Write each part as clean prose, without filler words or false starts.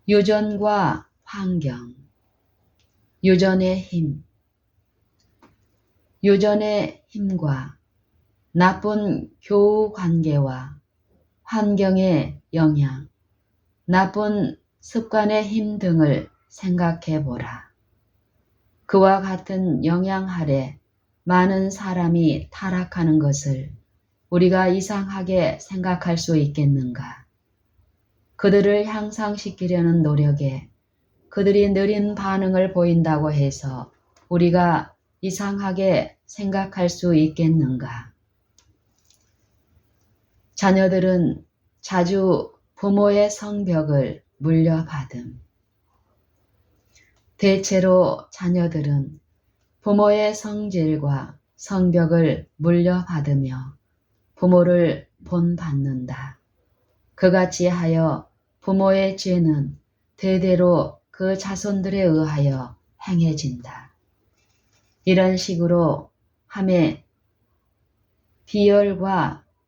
유전과 환경. 유전의 힘. 유전의 힘과 나쁜 교우 관계와 환경의 영향, 나쁜 습관의 힘 등을 생각해 보라. 그와 같은 영향 아래 많은 사람이 타락하는 것을 우리가 이상하게 생각할 수 있겠는가? 그들을 향상시키려는 노력에 그들이 느린 반응을 보인다고 해서 우리가 이상하게 생각할 수 있겠는가? 자녀들은 자주 부모의 성벽을 물려받음. 대체로 자녀들은 부모의 성질과 성벽을 물려받으며 부모를 본받는다. 그같이 하여 부모의 죄는 대대로 그 자손들에 의하여 행해진다. 이런 식으로 함에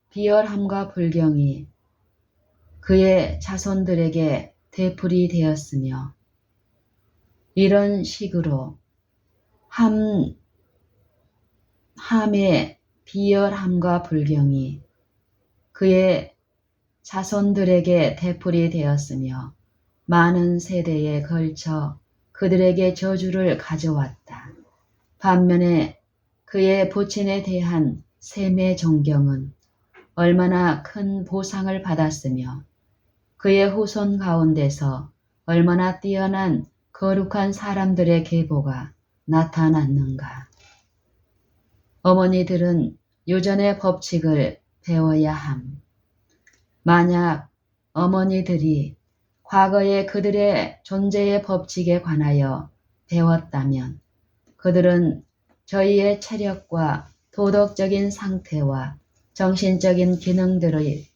비열함과 불경이 그의 자손들에게 되풀이 되었으며 이런 식으로 함의 비열함과 불경이 그의 자손들에게 되풀이 되었으며 많은 세대에 걸쳐 그들에게 저주를 가져왔다. 반면에 그의 부친에 대한 셈의 존경은 얼마나 큰 보상을 받았으며 그의 후손 가운데서 얼마나 뛰어난 거룩한 사람들의 계보가 나타났는가. 어머니들은 유전의 법칙을 배워야 함. 만약 어머니들이 과거에 그들의 존재의 법칙에 관하여 배웠다면 그들은 저희의 체력과 도덕적인 상태와 정신적인 기능들이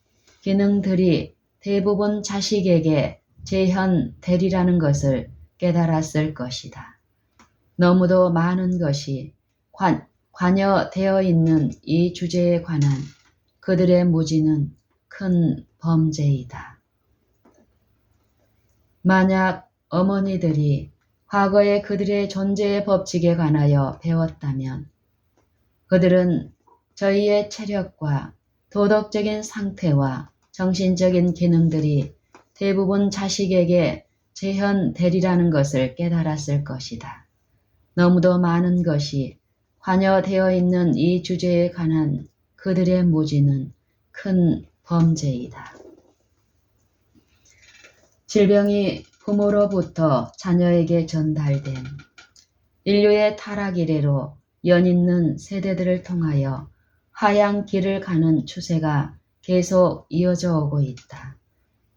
대부분 자식에게 재현되리라는 것을 깨달았을 것이다. 너무도 많은 것이 관여되어 있는 이 주제에 관한 그들의 무지는 큰 범죄이다. 만약 어머니들이 과거에 그들의 존재의 법칙에 관하여 배웠다면 그들은 저희의 체력과 도덕적인 상태와 정신적인 기능들이 대부분 자식에게 재현되리라는 것을 깨달았을 것이다. 너무도 많은 것이 관여되어 있는 이 주제에 관한 그들의 무지는 큰 범죄이다. 질병이 부모로부터 자녀에게 전달된 인류의 타락 이래로 연있는 세대들을 통하여 하향 길을 가는 추세가 계속 이어져 오고 있다.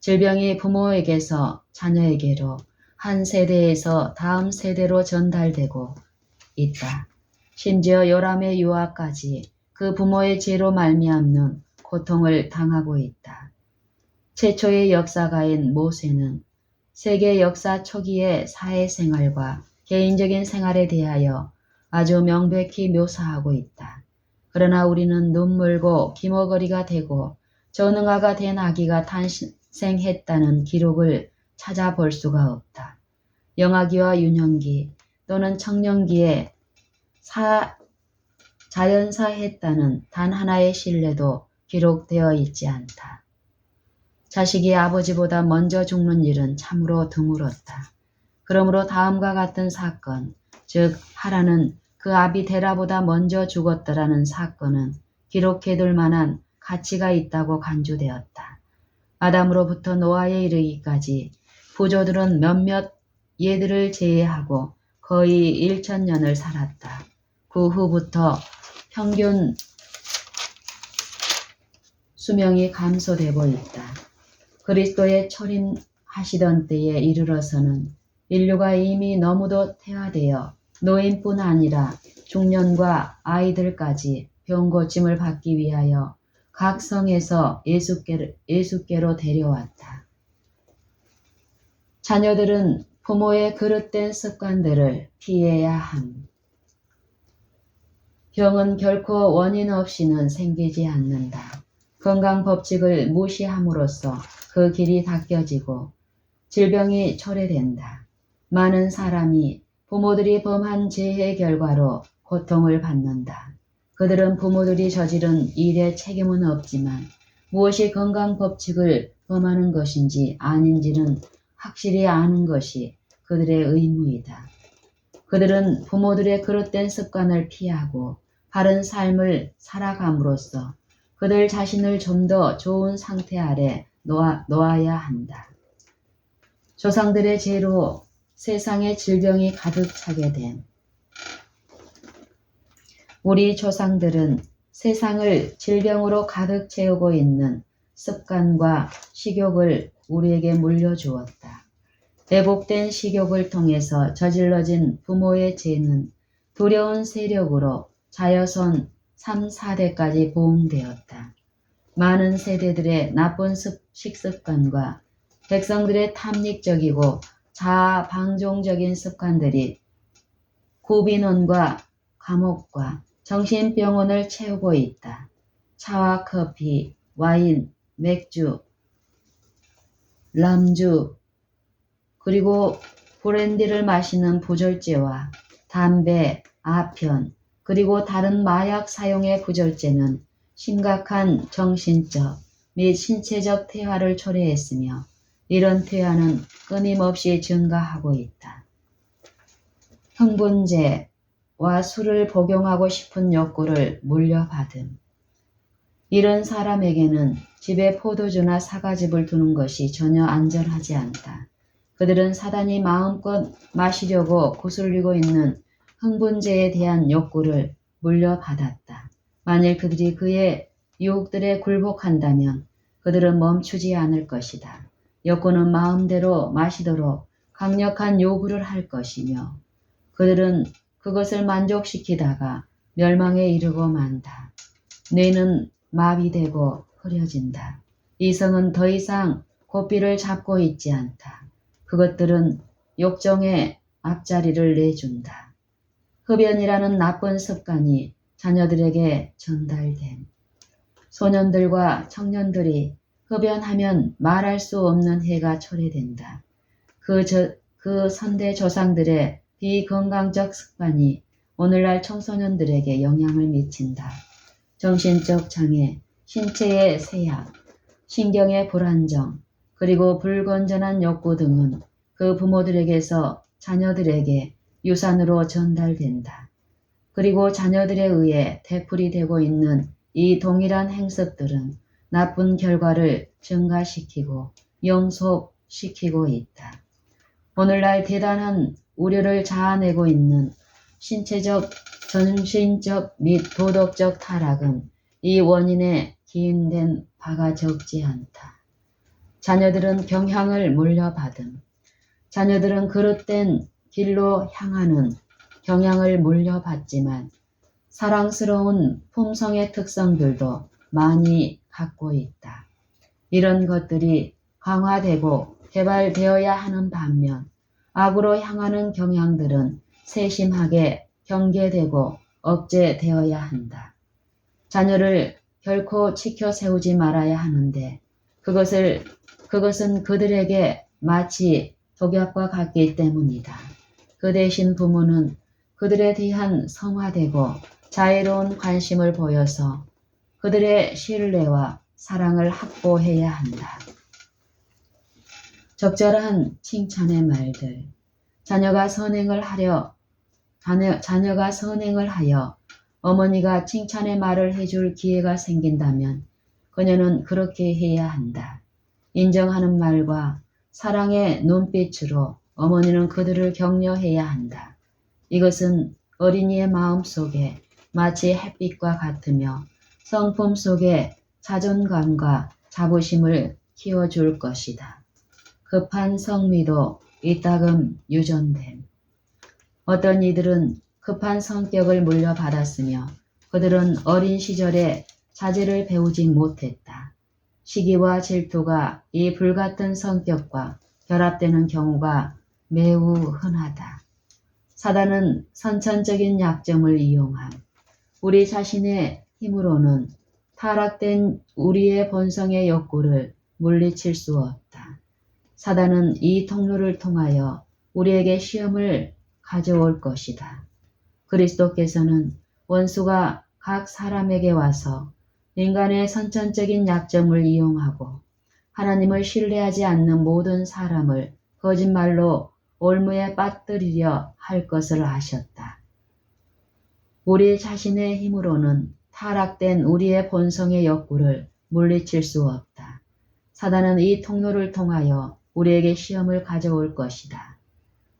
질병이 부모에게서 자녀에게로 한 세대에서 다음 세대로 전달되고 있다. 심지어 요람의 유아까지 그 부모의 죄로 말미암는 고통을 당하고 있다. 최초의 역사가인 모세는 세계 역사 초기의 사회생활과 개인적인 생활에 대하여 아주 명백히 묘사하고 있다. 그러나 우리는 눈물고 기머거리가 되고 전응아가 된 아기가 탄생했다는 기록을 찾아볼 수가 없다. 영아기와 유년기 또는 청년기에 자연사했다는 단 하나의 신뢰도 기록되어 있지 않다. 자식이 아버지보다 먼저 죽는 일은 참으로 드물었다. 그러므로 다음과 같은 사건, 즉 하라는 그 아비 데라보다 먼저 죽었더라는 사건은 기록해둘 만한 가치가 있다고 간주되었다. 아담으로부터 노아에 이르기까지 부조들은 몇몇 예들을 제외하고 거의 1000년을 살았다. 그 후부터 평균 수명이 감소되고 있다. 그리스도의 초림하시던 때에 이르러서는 인류가 이미 너무도 퇴화되어 노인뿐 아니라 중년과 아이들까지 병고침을 받기 위하여 각 성에서 예수께로 데려왔다. 자녀들은 부모의 그릇된 습관들을 피해야 함. 병은 결코 원인 없이는 생기지 않는다. 건강 법칙을 무시함으로써 그 길이 닦여지고 질병이 초래된다. 많은 사람이 부모들이 범한 재해 결과로 고통을 받는다. 그들은 부모들이 저지른 일에 책임은 없지만 무엇이 건강 법칙을 범하는 것인지 아닌지는 확실히 아는 것이 그들의 의무이다. 그들은 부모들의 그릇된 습관을 피하고 바른 삶을 살아감으로써 그들 자신을 좀 더 좋은 상태 아래 놓아야 한다. 조상들의 죄로 세상에 질병이 가득 차게 된 우리 조상들은 세상을 질병으로 가득 채우고 있는 습관과 식욕을 우리에게 물려주었다. 왜곡된 식욕을 통해서 저질러진 부모의 죄는 두려운 세력으로 자여손 3, 4대까지 보응되었다. 많은 세대들의 나쁜 식습관과 백성들의 탐닉적이고 자아방종적인 습관들이 구빈원과 감옥과 정신병원을 채우고 있다. 차와 커피, 와인, 맥주, 람주, 그리고 브랜디를 마시는 부절제와 담배, 아편, 그리고 다른 마약 사용의 부절제는 심각한 정신적 및 신체적 퇴화를 초래했으며 이런 퇴화는 끊임없이 증가하고 있다. 흥분제와 술을 복용하고 싶은 욕구를 물려받음. 이런 사람에게는 집에 포도주나 사과즙을 두는 것이 전혀 안전하지 않다. 그들은 사단이 마음껏 마시려고 구슬리고 있는 흥분제에 대한 욕구를 물려받았다. 만일 그들이 그의 유혹들에 굴복한다면 그들은 멈추지 않을 것이다. 욕구는 마음대로 마시도록 강력한 요구를 할 것이며 그들은 그것을 만족시키다가 멸망에 이르고 만다. 뇌는 마비되고 흐려진다. 이성은 더 이상 고삐를 잡고 있지 않다. 그것들은 욕정의 앞자리를 내준다. 흡연이라는 나쁜 습관이 자녀들에게 전달됨. 소년들과 청년들이 흡연하면 말할 수 없는 해가 초래된다. 그 선대 조상들의 비건강적 습관이 오늘날 청소년들에게 영향을 미친다. 정신적 장애, 신체의 쇠약, 신경의 불안정, 그리고 불건전한 욕구 등은 그 부모들에게서 자녀들에게 유산으로 전달된다. 그리고 자녀들에 의해 되풀이되고 있는 이 동일한 행습들은 나쁜 결과를 증가시키고 영속시키고 있다. 오늘날 대단한 우려를 자아내고 있는 신체적, 정신적 및 도덕적 타락은 이 원인에 기인된 바가 적지 않다. 자녀들은 경향을 물려받음. 자녀들은 그릇된 길로 향하는 경향을 물려받지만 사랑스러운 품성의 특성들도 많이 갖고 있다. 이런 것들이 강화되고 개발되어야 하는 반면 악으로 향하는 경향들은 세심하게 경계되고 억제되어야 한다. 자녀를 결코 치켜 세우지 말아야 하는데 그것은 그들에게 마치 독약과 같기 때문이다. 그 대신 부모는 그들에 대한 성화되고 자애로운 관심을 보여서 그들의 신뢰와 사랑을 확보해야 한다. 적절한 칭찬의 말들. 자녀가 선행을 하여 어머니가 칭찬의 말을 해줄 기회가 생긴다면 그녀는 그렇게 해야 한다. 인정하는 말과 사랑의 눈빛으로 어머니는 그들을 격려해야 한다. 이것은 어린이의 마음속에 마치 햇빛과 같으며 성품 속에 자존감과 자부심을 키워줄 것이다. 급한 성미도 이따금 유전됨. 어떤 이들은 급한 성격을 물려받았으며 그들은 어린 시절에 자제를 배우지 못했다. 시기와 질투가 이 불같은 성격과 결합되는 경우가 매우 흔하다. 사단은 선천적인 약점을 이용함. 우리 자신의 힘으로는 타락된 우리의 본성의 욕구를 물리칠 수 없다. 사단은 이 통로를 통하여 우리에게 시험을 가져올 것이다. 그리스도께서는 원수가 각 사람에게 와서 인간의 선천적인 약점을 이용하고 하나님을 신뢰하지 않는 모든 사람을 거짓말로 올무에 빠뜨리려 할 것을 아셨다. 우리 자신의 힘으로는 타락된 우리의 본성의 욕구를 물리칠 수 없다. 사단은 이 통로를 통하여 우리에게 시험을 가져올 것이다.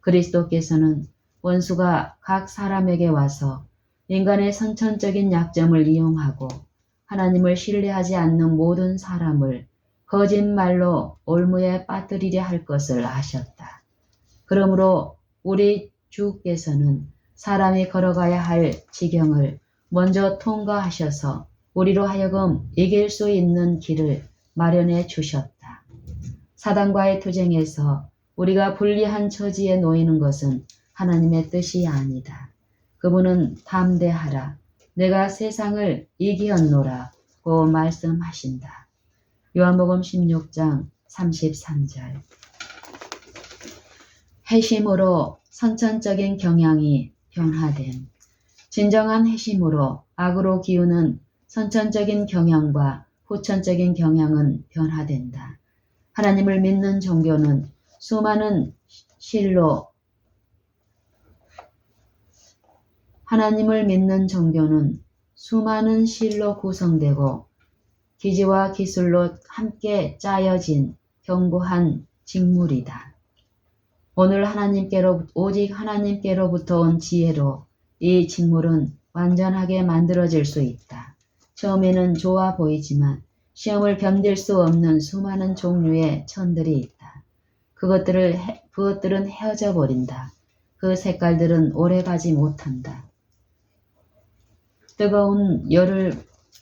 그리스도께서는 원수가 각 사람에게 와서 인간의 선천적인 약점을 이용하고 하나님을 신뢰하지 않는 모든 사람을 거짓말로 올무에 빠뜨리려 할 것을 아셨다. 그러므로 우리 주께서는 사람이 걸어가야 할 지경을 먼저 통과하셔서 우리로 하여금 이길 수 있는 길을 마련해 주셨다. 사단과의 투쟁에서 우리가 불리한 처지에 놓이는 것은 하나님의 뜻이 아니다. 그분은 담대하라. 내가 세상을 이기었노라고 말씀하신다. 요한복음 16장 33절. 회심으로 선천적인 경향이 변화됨. 진정한 회심으로 악으로 기우는 선천적인 경향과 후천적인 경향은 변화된다. 하나님을 믿는 종교는 수많은 실로 구성되고 기지와 기술로 함께 짜여진 견고한 직물이다. 오늘 오직 하나님께로부터 온 지혜로 이 직물은 완전하게 만들어질 수 있다. 처음에는 좋아 보이지만 시험을 견딜 수 없는 수많은 종류의 천들이 있다. 그것들은 헤어져 버린다. 그 색깔들은 오래가지 못한다.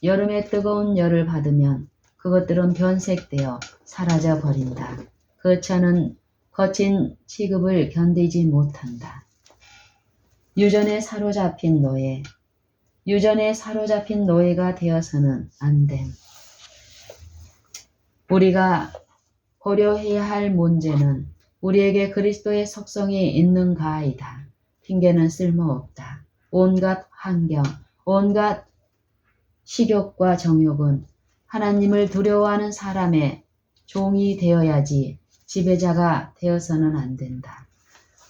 여름에 뜨거운 열을 받으면 그것들은 변색되어 사라져 버린다. 그 천은 거친 취급을 견디지 못한다. 유전에 사로잡힌 노예가 되어서는 안 됨. 우리가 고려해야 할 문제는 우리에게 그리스도의 속성이 있는가이다. 핑계는 쓸모없다. 온갖 환경, 온갖 식욕과 정욕은 하나님을 두려워하는 사람의 종이 되어야지 지배자가 되어서는 안 된다.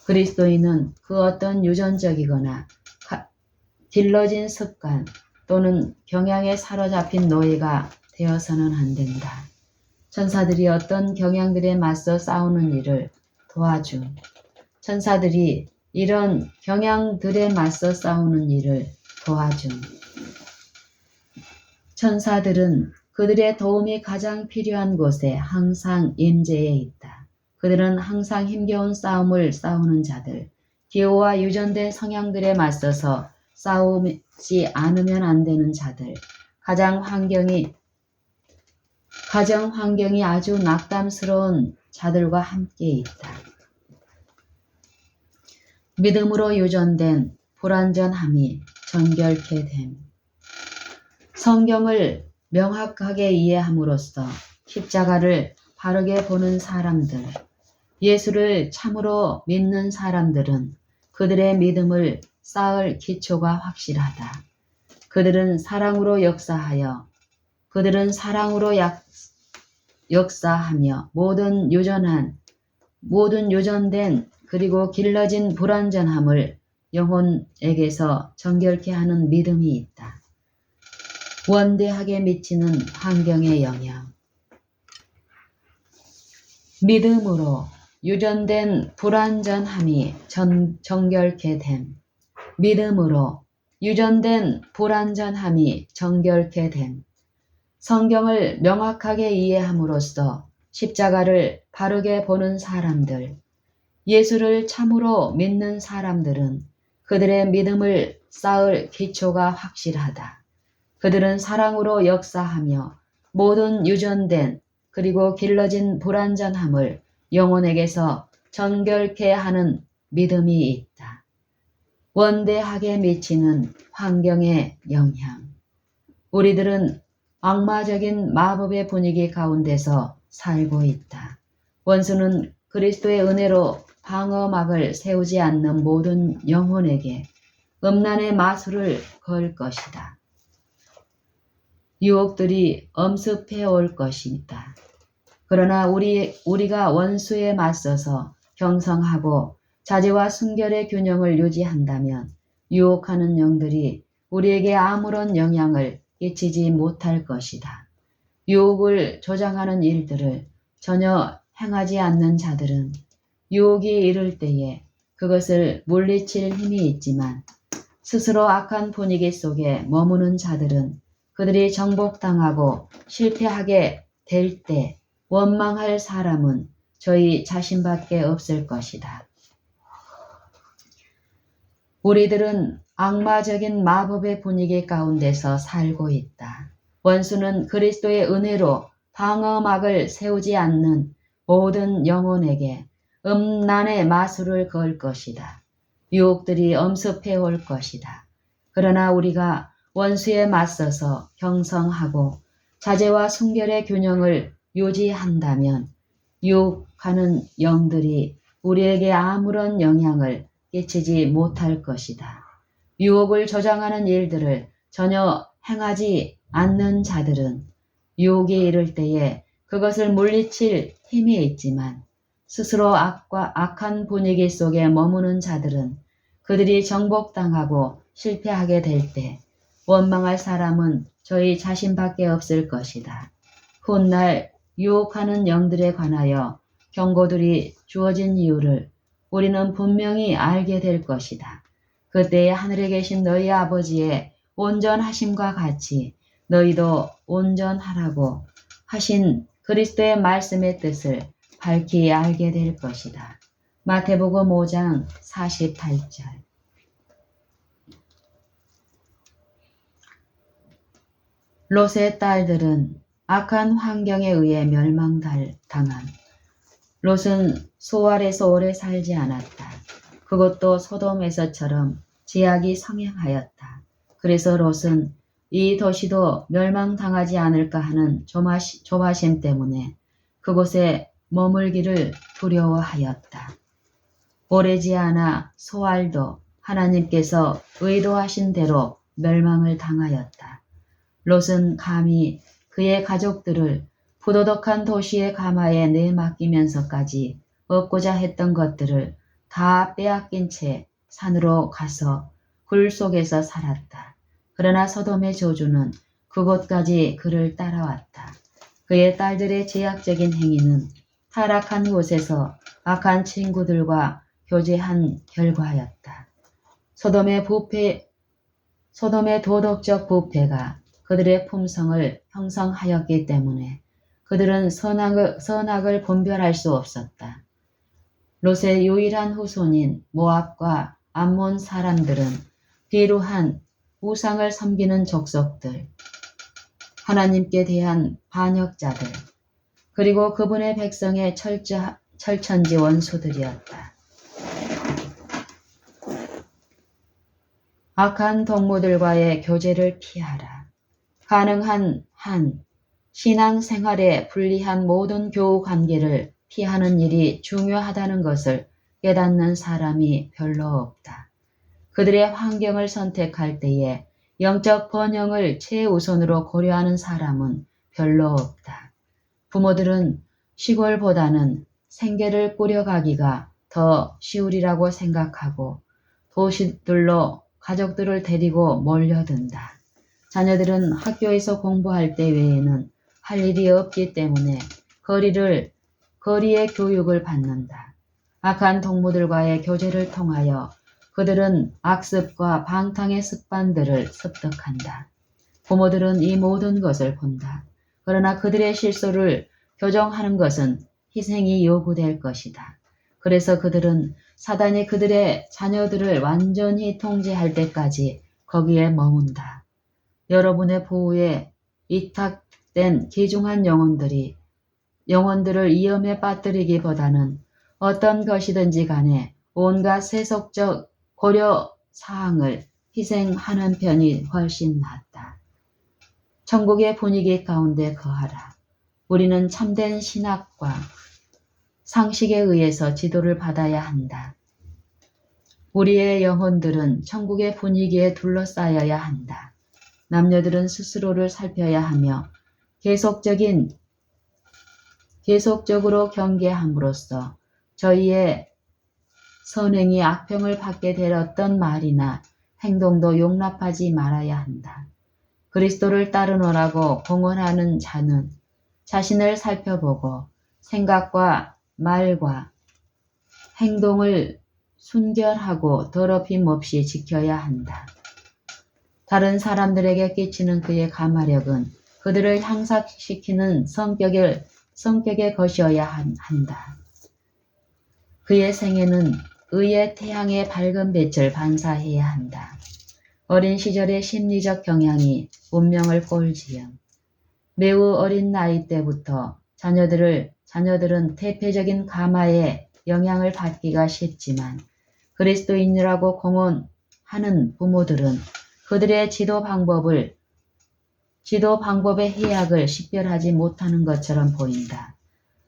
그리스도인은 그 어떤 유전적이거나 길러진 습관 또는 경향에 사로잡힌 노예가 되어서는 안 된다. 천사들이 어떤 경향들에 맞서 싸우는 일을 도와줌. 천사들이 이런 경향들에 맞서 싸우는 일을 도와줌. 천사들은 그들의 도움이 가장 필요한 곳에 항상 임재해 있다. 그들은 항상 힘겨운 싸움을 싸우는 자들, 기호와 유전된 성향들에 맞서서 싸우지 않으면 안 되는 자들, 가정 환경이 아주 낙담스러운 자들과 함께 있다. 믿음으로 유전된 불완전함이 정결케 됨. 성경을 명확하게 이해함으로써 십자가를 바르게 보는 사람들, 예수를 참으로 믿는 사람들은 그들의 믿음을 쌓을 기초가 확실하다. 그들은 사랑으로 역사하며 모든 유전된 그리고 길러진 불완전함을 영혼에게서 정결케 하는 믿음이 있다. 원대하게 미치는 환경의 영향. 믿음으로 유전된 불완전함이 정결케 됨. 믿음으로 유전된 불완전함이 정결케 됨. 성경을 명확하게 이해함으로써 십자가를 바르게 보는 사람들, 예수를 참으로 믿는 사람들은 그들의 믿음을 쌓을 기초가 확실하다. 그들은 사랑으로 역사하며 모든 유전된 그리고 길러진 불완전함을 영혼에게서 정결케 하는 믿음이 있다. 원대하게 미치는 환경의 영향. 우리들은 악마적인 마법의 분위기 가운데서 살고 있다. 원수는 그리스도의 은혜로 방어막을 세우지 않는 모든 영혼에게 음란의 마술을 걸 것이다. 유혹들이 엄습해 올 것이다. 그러나 우리가 원수에 맞서서 경성하고 자제와 순결의 균형을 유지한다면 유혹하는 영들이 우리에게 아무런 영향을 끼치지 못할 것이다. 유혹을 조장하는 일들을 전혀 행하지 않는 자들은 유혹이 이를 때에 그것을 물리칠 힘이 있지만 스스로 악한 분위기 속에 머무는 자들은 그들이 정복당하고 실패하게 될 때 원망할 사람은 저희 자신밖에 없을 것이다. 우리들은 악마적인 마법의 분위기 가운데서 살고 있다. 원수는 그리스도의 은혜로 방어막을 세우지 않는 모든 영혼에게 음란의 마술을 걸 것이다. 유혹들이 엄습해 올 것이다. 그러나 우리가 원수에 맞서서 경성하고 자제와 순결의 균형을 유지한다면 유혹하는 영들이 우리에게 아무런 영향을 끼치지 못할 것이다. 유혹을 조장하는 일들을 전혀 행하지 않는 자들은 유혹이 이를 때에 그것을 물리칠 힘이 있지만 스스로 악한 분위기 속에 머무는 자들은 그들이 정복당하고 실패하게 될 때 원망할 사람은 저희 자신밖에 없을 것이다. 훗날 유혹하는 영들에 관하여 경고들이 주어진 이유를 우리는 분명히 알게 될 것이다. 그때에 하늘에 계신 너희 아버지의 온전하심과 같이 너희도 온전하라고 하신 그리스도의 말씀의 뜻을 밝히 알게 될 것이다. 마태복음 5장 48절. 롯의 딸들은 악한 환경에 의해 멸망당한. 롯은 소알에서 오래 살지 않았다. 그것도 소돔에서처럼 제약이 성행하였다. 그래서 롯은 이 도시도 멸망당하지 않을까 하는 조바심 때문에 그곳에 머물기를 두려워하였다. 오래지 않아 소알도 하나님께서 의도하신 대로 멸망을 당하였다. 롯은 감히 그의 가족들을 부도덕한 도시의 가마에 내맡기면서까지 얻고자 했던 것들을 다 빼앗긴 채 산으로 가서 굴 속에서 살았다. 그러나 소돔의 저주는 그곳까지 그를 따라왔다. 그의 딸들의 제약적인 행위는 타락한 곳에서 악한 친구들과 교제한 결과였다. 소돔의 도덕적 부패가 그들의 품성을 형성하였기 때문에 그들은 선악을 분별할 수 없었다. 롯의 유일한 후손인 모압과 암몬 사람들은 비루한 우상을 섬기는 족속들, 하나님께 대한 반역자들, 그리고 그분의 백성의 철천지 원수들이었다. 악한 동무들과의 교제를 피하라. 가능한 한 신앙생활에 불리한 모든 교우 관계를 피하는 일이 중요하다는 것을 깨닫는 사람이 별로 없다. 그들의 환경을 선택할 때에 영적 번영을 최우선으로 고려하는 사람은 별로 없다. 부모들은 시골보다는 생계를 꾸려가기가 더 쉬우리라고 생각하고 도시들로 가족들을 데리고 몰려든다. 자녀들은 학교에서 공부할 때 외에는 할 일이 없기 때문에 거리의 교육을 받는다. 악한 동무들과의 교제를 통하여 그들은 악습과 방탕의 습관들을 습득한다. 부모들은 이 모든 것을 본다. 그러나 그들의 실수를 교정하는 것은 희생이 요구될 것이다. 그래서 그들은 사단이 그들의 자녀들을 완전히 통제할 때까지 거기에 머문다. 여러분의 보호에 위탁된 귀중한 영혼들을 위험에 빠뜨리기보다는 어떤 것이든지 간에 온갖 세속적 고려 사항을 희생하는 편이 훨씬 낫다. 천국의 분위기 가운데 거하라. 우리는 참된 신학과 상식에 의해서 지도를 받아야 한다. 우리의 영혼들은 천국의 분위기에 둘러싸여야 한다. 남녀들은 스스로를 살펴야 하며 계속적으로 경계함으로써 저희의 선행이 악평을 받게 될 어떤 말이나 행동도 용납하지 말아야 한다. 그리스도를 따르노라고 공언하는 자는 자신을 살펴보고 생각과 말과 행동을 순결하고 더럽힘 없이 지켜야 한다. 다른 사람들에게 끼치는 그의 가마력은 그들을 향상시키는 성격의 것이어야 한다. 그의 생애는 의의 태양의 밝은 빛을 반사해야 한다. 어린 시절의 심리적 경향이 운명을 꼴지음. 매우 어린 나이 때부터 자녀들은 대표적인 가마의 영향을 받기가 쉽지만 그리스도인이라고 공언하는 부모들은 그들의 지도 방법의 해악을 식별하지 못하는 것처럼 보인다.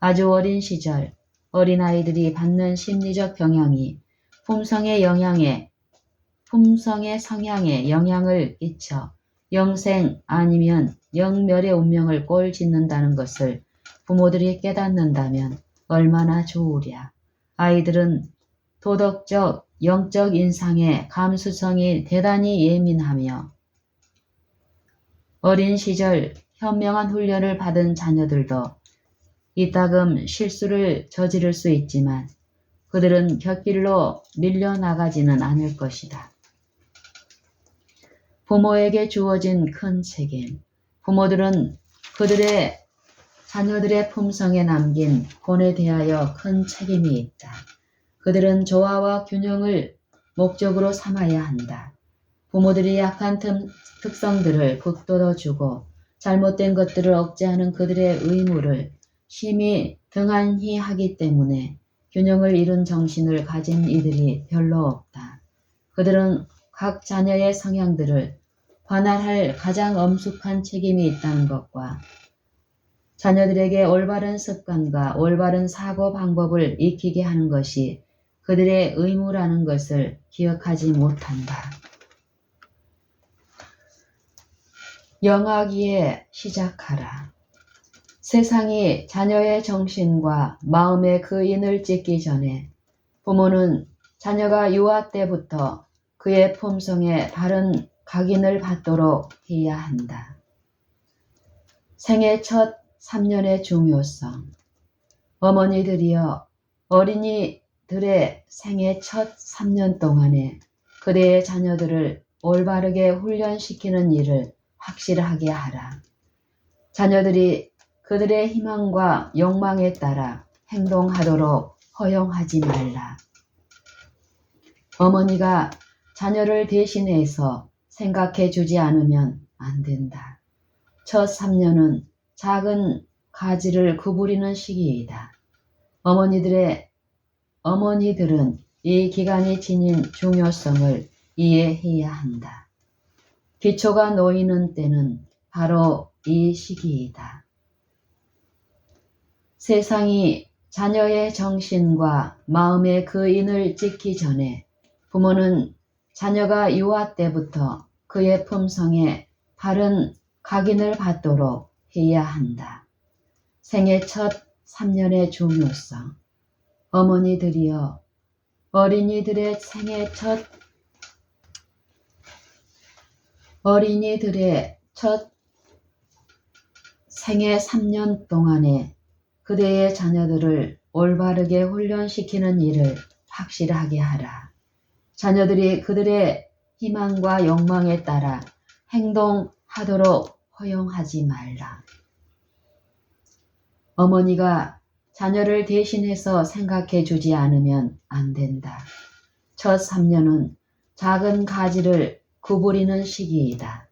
아주 어린 시절 어린아이들이 받는 심리적 경향이 품성의 성향에 영향을 끼쳐 영생 아니면 영멸의 운명을 꼴짓는다는 것을 부모들이 깨닫는다면 얼마나 좋으랴. 아이들은 도덕적, 영적 인상의 감수성이 대단히 예민하며 어린 시절 현명한 훈련을 받은 자녀들도 이따금 실수를 저지를 수 있지만 그들은 곁길로 밀려나가지는 않을 것이다. 부모에게 주어진 큰 책임. 부모들은 그들의 자녀들의 품성에 남긴 본에 대하여 큰 책임이 있다. 그들은 조화와 균형을 목적으로 삼아야 한다. 부모들이 약한 특성들을 북돋워주고 잘못된 것들을 억제하는 그들의 의무를 심히 등한히 하기 때문에 균형을 잃은 정신을 가진 이들이 별로 없다. 그들은 각 자녀의 성향들을 관할할 가장 엄숙한 책임이 있다는 것과 자녀들에게 올바른 습관과 올바른 사고 방법을 익히게 하는 것이 그들의 의무라는 것을 기억하지 못한다. 영하기에 시작하라. 세상이 자녀의 정신과 마음의 그 인을 찢기 전에 부모는 자녀가 유아 때부터 그의 품성에 바른 각인을 받도록 해야 한다. 생애 첫 3년의 중요성. 어머니들이여, 어린이들의 생애 첫 3년 동안에 그대의 자녀들을 올바르게 훈련시키는 일을 확실하게 하라. 자녀들이 그들의 희망과 욕망에 따라 행동하도록 허용하지 말라. 어머니가 자녀를 대신해서 생각해 주지 않으면 안 된다. 첫 3년은 작은 가지를 구부리는 시기이다. 어머니들은 이 기간이 지닌 중요성을 이해해야 한다. 기초가 놓이는 때는 바로 이 시기이다. 세상이 자녀의 정신과 마음의 그 인을 찢기 전에 부모는 자녀가 유아 때부터 그의 품성에 바른 각인을 받도록 해야 한다. 생애 첫 3년의 중요성. 어머니들이여, 어린이들의 첫 생애 3년 동안에 그대의 자녀들을 올바르게 훈련시키는 일을 확실하게 하라. 자녀들이 그들의 희망과 욕망에 따라 행동하도록 허용하지 말라. 어머니가 자녀를 대신해서 생각해 주지 않으면 안 된다. 첫 3년은 작은 가지를 구부리는 시기이다.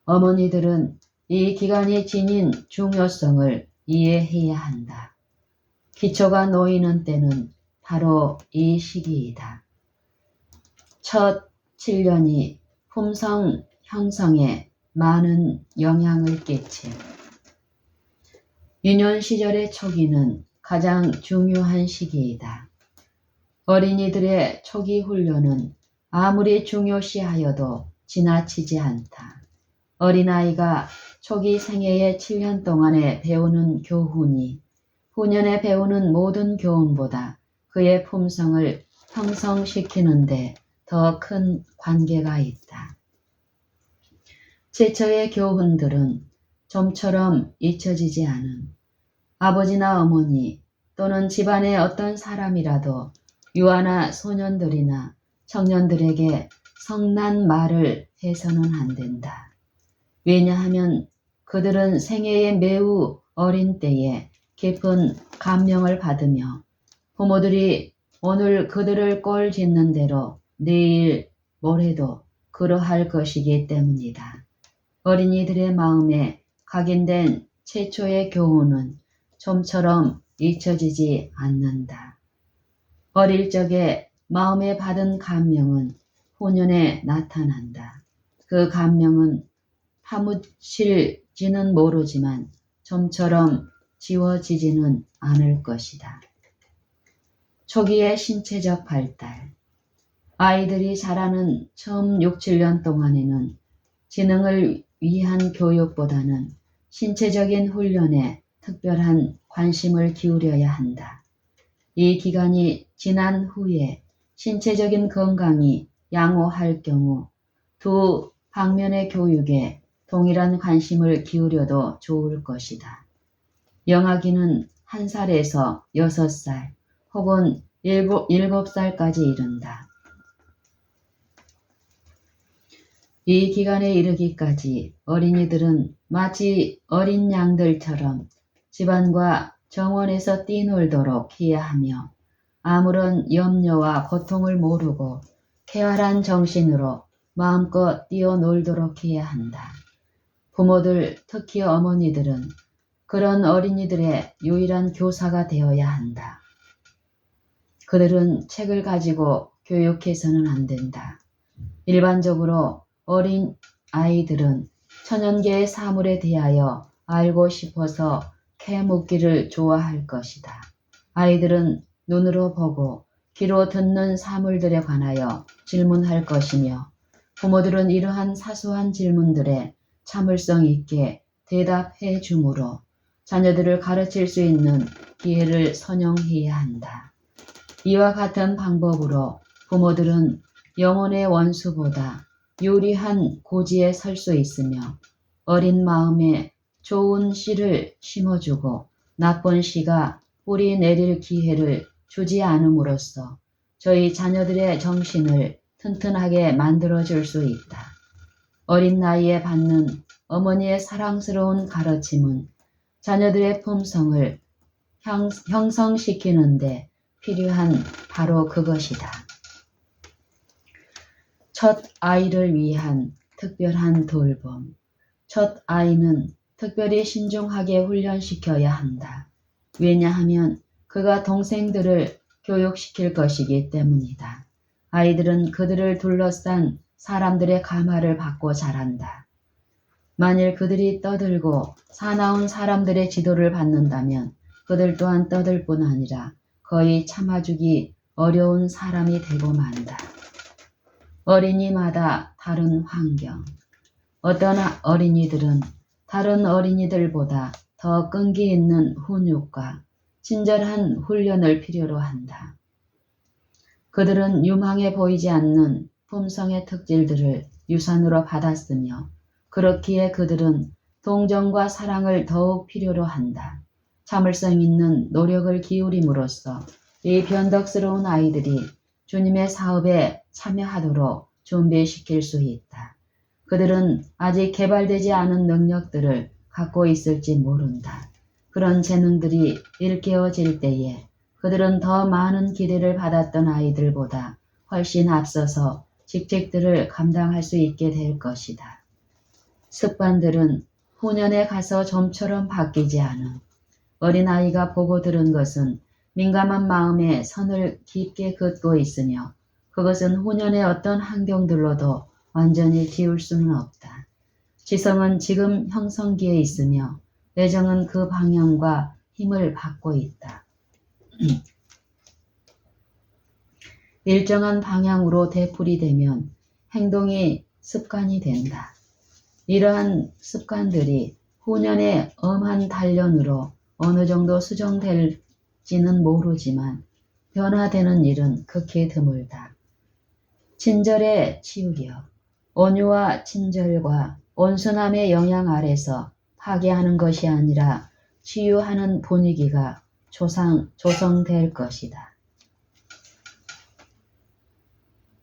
어머니들은 이 기간이 지닌 중요성을 이해해야 한다. 기초가 놓이는 때는 바로 이 시기이다. 첫 7년이 품성 형성에 많은 영향을 끼친 유년 시절의 초기는 가장 중요한 시기이다. 어린이들의 초기 훈련은 아무리 중요시하여도 지나치지 않다. 어린아이가 초기 생애의 7년 동안에 배우는 교훈이 후년에 배우는 모든 교훈보다 그의 품성을 형성시키는데 더 큰 관계가 있다. 최초의 교훈들은 좀처럼 잊혀지지 않은 아버지나 어머니 또는 집안의 어떤 사람이라도 유아나 소년들이나 청년들에게 성난 말을 해서는 안 된다. 왜냐하면 그들은 생애의 매우 어린 때에 깊은 감명을 받으며 부모들이 오늘 그들을 꼴 짓는 대로 내일 모레도 그러할 것이기 때문이다. 어린이들의 마음에 각인된 최초의 교훈은 좀처럼 잊혀지지 않는다. 어릴 적에 마음에 받은 감명은 후년에 나타난다. 그 감명은 파묻힐지는 모르지만 좀처럼 지워지지는 않을 것이다. 초기의 신체적 발달. 아이들이 자라는 처음 6, 7년 동안에는 지능을 위한 교육보다는 신체적인 훈련에 특별한 관심을 기울여야 한다. 이 기간이 지난 후에 신체적인 건강이 양호할 경우 두 방면의 교육에 동일한 관심을 기울여도 좋을 것이다. 영아기는 1살에서 6살 혹은 7살까지 이른다. 이 기간에 이르기까지 어린이들은 마치 어린 양들처럼 집안과 정원에서 뛰놀도록 해야 하며 아무런 염려와 고통을 모르고 쾌활한 정신으로 마음껏 뛰어놀도록 해야 한다. 부모들, 특히 어머니들은 그런 어린이들의 유일한 교사가 되어야 한다. 그들은 책을 가지고 교육해서는 안 된다. 일반적으로 어린 아이들은 천연계의 사물에 대하여 알고 싶어서 캐묻기를 좋아할 것이다. 아이들은 눈으로 보고 귀로 듣는 사물들에 관하여 질문할 것이며 부모들은 이러한 사소한 질문들에 참을성 있게 대답해 주므로 자녀들을 가르칠 수 있는 기회를 선용해야 한다. 이와 같은 방법으로 부모들은 영혼의 원수보다 유리한 고지에 설 수 있으며 어린 마음에 좋은 씨를 심어주고 나쁜 씨가 뿌리 내릴 기회를 주지 않음으로써 저희 자녀들의 정신을 튼튼하게 만들어줄 수 있다. 어린 나이에 받는 어머니의 사랑스러운 가르침은 자녀들의 품성을 형성시키는데 필요한 바로 그것이다. 첫 아이를 위한 특별한 돌봄. 첫 아이는 특별히 신중하게 훈련시켜야 한다. 왜냐하면 그가 동생들을 교육시킬 것이기 때문이다. 아이들은 그들을 둘러싼 사람들의 감화를 받고 자란다. 만일 그들이 떠들고 사나운 사람들의 지도를 받는다면 그들 또한 떠들 뿐 아니라 거의 참아주기 어려운 사람이 되고 만다. 어린이마다 다른 환경. 어떤 어린이들은 다른 어린이들보다 더 끈기 있는 훈육과 친절한 훈련을 필요로 한다. 그들은 유망해 보이지 않는 품성의 특질들을 유산으로 받았으며 그렇기에 그들은 동정과 사랑을 더욱 필요로 한다. 참을성 있는 노력을 기울임으로써 이 변덕스러운 아이들이 주님의 사업에 참여하도록 준비시킬 수 있다. 그들은 아직 개발되지 않은 능력들을 갖고 있을지 모른다. 그런 재능들이 일깨워질 때에 그들은 더 많은 기대를 받았던 아이들보다 훨씬 앞서서 직책들을 감당할 수 있게 될 것이다. 습관들은 후년에 가서 좀처럼 바뀌지 않음. 어린아이가 보고 들은 것은 민감한 마음에 선을 깊게 긋고 있으며 그것은 후년의 어떤 환경들로도 완전히 지울 수는 없다. 지성은 지금 형성기에 있으며 애정은 그 방향과 힘을 받고 있다. 일정한 방향으로 되풀이되면 행동이 습관이 된다. 이러한 습관들이 후년의 엄한 단련으로 어느 정도 수정될지는 모르지만 변화되는 일은 극히 드물다. 친절의 치유력, 온유와 친절과 온순함의 영향 아래서 파괴하는 것이 아니라 치유하는 분위기가 조성될 것이다.